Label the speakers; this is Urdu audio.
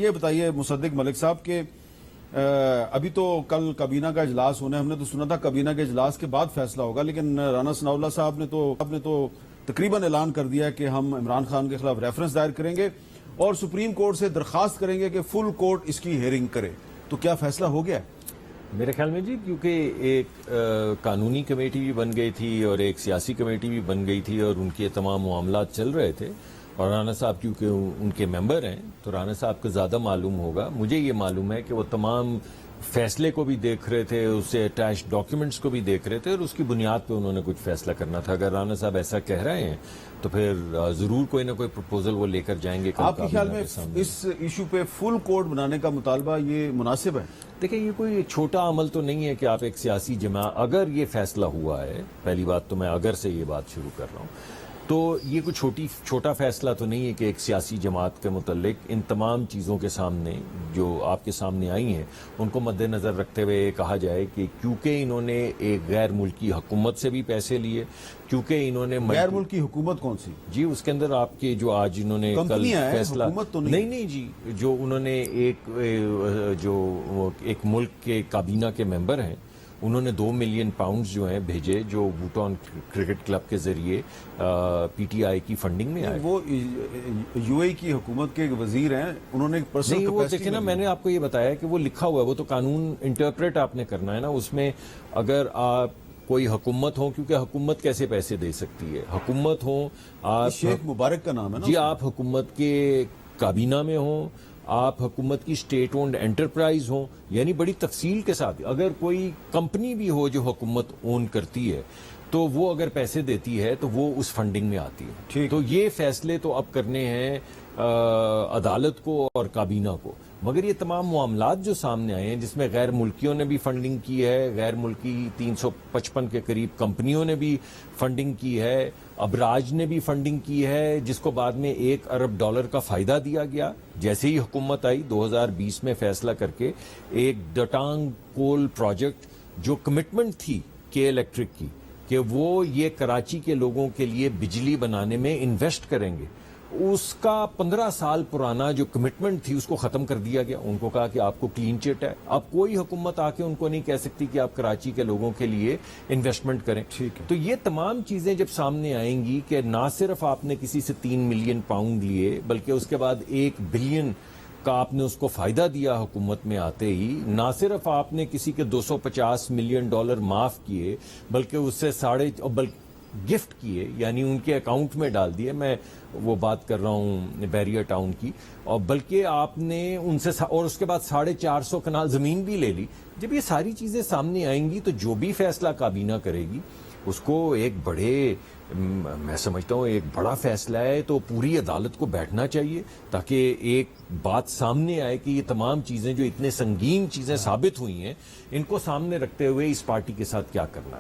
Speaker 1: یہ بتائیے مصدق ملک صاحب کہ ابھی تو کل کابینہ کا اجلاس ہونا ہے. ہم نے تو سنا تھا کابینہ کے اجلاس کے بعد فیصلہ ہوگا, لیکن رانا ثناء اللہ صاحب نے تو تقریباً اعلان کر دیا ہے کہ ہم عمران خان کے خلاف ریفرنس دائر کریں گے اور سپریم کورٹ سے درخواست کریں گے کہ فل کورٹ اس کی ہیئرنگ کرے. تو کیا فیصلہ ہو گیا ہے؟
Speaker 2: میرے خیال میں جی, کیونکہ ایک قانونی کمیٹی بھی بن گئی تھی اور ایک سیاسی کمیٹی بھی بن گئی تھی اور ان کے تمام معاملات چل رہے تھے, اور رانا صاحب کیونکہ ان کے ممبر ہیں تو رانا صاحب کو زیادہ معلوم ہوگا. مجھے یہ معلوم ہے کہ وہ تمام فیصلے کو بھی دیکھ رہے تھے, اس سے اٹیچ ڈاکیومنٹس کو بھی دیکھ رہے تھے, اور اس کی بنیاد پہ انہوں نے کچھ فیصلہ کرنا تھا. اگر رانا صاحب ایسا کہہ رہے ہیں تو پھر ضرور کوئی نہ کوئی پروپوزل وہ لے کر جائیں گے.
Speaker 1: آپ کے خیال میں اس ایشو پہ فل کورٹ بنانے کا مطالبہ یہ مناسب ہے؟
Speaker 2: دیکھیں, یہ کوئی چھوٹا عمل تو نہیں ہے کہ آپ ایک سیاسی جماعت, اگر یہ فیصلہ ہوا ہے, پہلی بات تو میں اگر سے یہ بات شروع کر رہا ہوں, تو یہ کوئی چھوٹا فیصلہ تو نہیں ہے کہ ایک سیاسی جماعت کے متعلق ان تمام چیزوں کے سامنے جو آپ کے سامنے آئی ہیں ان کو مد نظر رکھتے ہوئے کہا جائے کہ کیونکہ انہوں نے ایک غیر ملکی حکومت سے بھی پیسے لیے, کیونکہ انہوں نے
Speaker 1: غیر ملکی حکومت کون سی؟
Speaker 2: جی, اس کے اندر آپ کے جو آج انہوں نے کل فیصلہ نہیں جی, جو انہوں نے ایک ملک کے کابینہ کے ممبر ہیں, انہوں نے 2 ملین پاؤنڈز جو ہیں بھیجے, جو بوٹان کرکٹ کلب کے ذریعے پی ٹی آئی کی فنڈنگ میں آئے.
Speaker 1: وہ یو اے کی حکومت کے وزیر ہیں, انہوں نے
Speaker 2: نہیں, وہ دیکھیں نا, میں نے آپ کو یہ بتایا کہ وہ لکھا ہوا ہے, وہ تو قانون انٹرپریٹ آپ نے کرنا ہے نا. اس میں اگر آپ کوئی حکومت ہو, کیونکہ حکومت کیسے پیسے دے سکتی ہے, حکومت ہو آپ,
Speaker 1: شیخ مبارک کا نام ہے نا
Speaker 2: جی, آپ حکومت کے کابینہ میں ہوں, آپ حکومت کی اسٹیٹ اونڈ انٹرپرائز ہوں, یعنی بڑی تفصیل کے ساتھ. اگر کوئی کمپنی بھی ہو جو حکومت اون کرتی ہے تو وہ اگر پیسے دیتی ہے تو وہ اس فنڈنگ میں آتی ہے. تو یہ فیصلے تو اب کرنے ہیں عدالت کو اور کابینہ کو. مگر یہ تمام معاملات جو سامنے آئے ہیں جس میں غیر ملکیوں نے بھی فنڈنگ کی ہے, غیر ملکی 355 کے قریب کمپنیوں نے بھی فنڈنگ کی ہے, ابراج نے بھی فنڈنگ کی ہے, جس کو بعد میں $1 ارب کا فائدہ دیا گیا جیسے ہی حکومت آئی 2020 میں فیصلہ کر کے. ایک ڈٹانگ کول پروجیکٹ جو کمٹمنٹ تھی کے الیکٹرک کی کہ وہ یہ کراچی کے لوگوں کے لیے بجلی بنانے میں انویسٹ کریں گے, اس کا 15 سال پرانا جو کمٹمنٹ تھی اس کو ختم کر دیا گیا. ان کو کہا کہ آپ کو کلین چٹ ہے, اب کوئی حکومت آ کے ان کو نہیں کہہ سکتی کہ آپ کراچی کے لوگوں کے لیے انویسٹمنٹ کریں. تو یہ تمام چیزیں جب سامنے آئیں گی کہ نہ صرف آپ نے کسی سے 3 ملین پاؤنڈ لیے بلکہ اس کے بعد 1 بلین کا آپ نے اس کو فائدہ دیا حکومت میں آتے ہی, نہ صرف آپ نے کسی کے $250 ملین معاف کیے بلکہ اس سے گفٹ کیے, یعنی ان کے اکاؤنٹ میں ڈال دیے. میں وہ بات کر رہا ہوں بیریا ٹاؤن کی, اور بلکہ آپ نے ان سے, اور اس کے بعد 450 کنال زمین بھی لے لی. جب یہ ساری چیزیں سامنے آئیں گی تو جو بھی فیصلہ کابینہ کرے گی اس کو ایک بڑے, میں سمجھتا ہوں ایک بڑا فیصلہ ہے, تو پوری عدالت کو بیٹھنا چاہیے تاکہ ایک بات سامنے آئے کہ یہ تمام چیزیں جو اتنے سنگین چیزیں ثابت ہوئی ہیں ان کو سامنے رکھتے ہوئے اس پارٹی کے ساتھ کیا کرنا ہے.